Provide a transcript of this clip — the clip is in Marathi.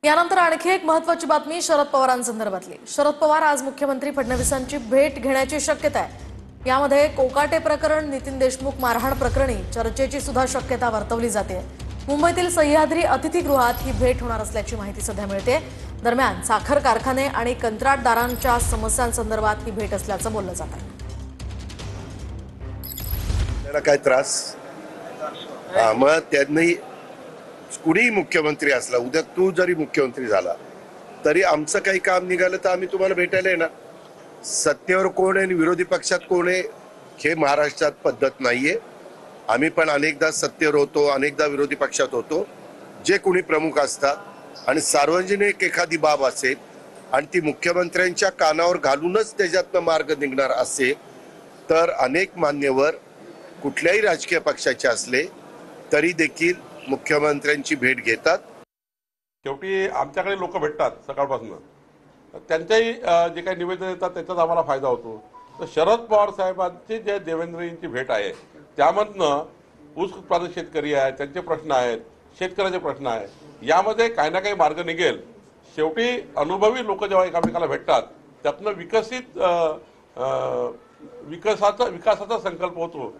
यानंतर आणखी एक महत्त्वाची बातमी शरद पवारांसंदर्भातली। शरद पवार आज मुख्यमंत्री फडणवीसांची भेट घेण्याची शक्यता आहे। यामध्ये कोकाटे प्रकरण, नितीन देशमुख मारहाण प्रकरणी चर्चेची सुद्धा शक्यता वर्तवली जाते। मुंबईतील सह्याद्री अतिथीगृहात ही भेट होणार असल्याची माहिती सध्या मिळते। दरम्यान साखर कारखाने आणि कंत्राटदारांच्या समस्यांसंदर्भात ही भेट असल्याचं बोललं जात आहे। त्याला काय त्रास? मग त्यांनी कुणीही मुख्यमंत्री असला, उद्या तू जरी मुख्यमंत्री झाला तरी आमचं काही काम निघालं तर आम्ही तुम्हाला भेटायला येणार। सत्तेवर कोण आहे आणि विरोधी पक्षात कोण आहे हे महाराष्ट्रात पद्धत नाहीये। आम्ही पण अनेकदा सत्तेवर होतो, अनेकदा विरोधी पक्षात होतो। जे कोणी प्रमुख असतात आणि सार्वजनिक एखादी बाब असेल आणि ती मुख्यमंत्र्यांच्या कानावर घालूनच त्याच्यातनं मार्ग निघणार असेल तर अनेक मान्यवर कुठल्याही राजकीय पक्षाचे असले तरी देखील मुख्यमंत्र्यांची भेट घेतात। शेवटी आमच्याकडे लोक भेटतात सकाळपासून, त्यांच्याही जे काही निवेदन येतात त्याच्यात आम्हाला फायदा होतो। तर शरद पवार साहेबांची जे देवेंद्रजींची भेट आहे त्यामधनं ऊस उत्पादक शेतकरी आहेत, त्यांचे प्रश्न आहेत, शेतकऱ्याचे प्रश्न आहेत, यामध्ये काही ना काही मार्ग निघेल। शेवटी अनुभवी लोक जेव्हा एकामेकाला भेटतात त्यातनं विकासाचा संकल्प होतो।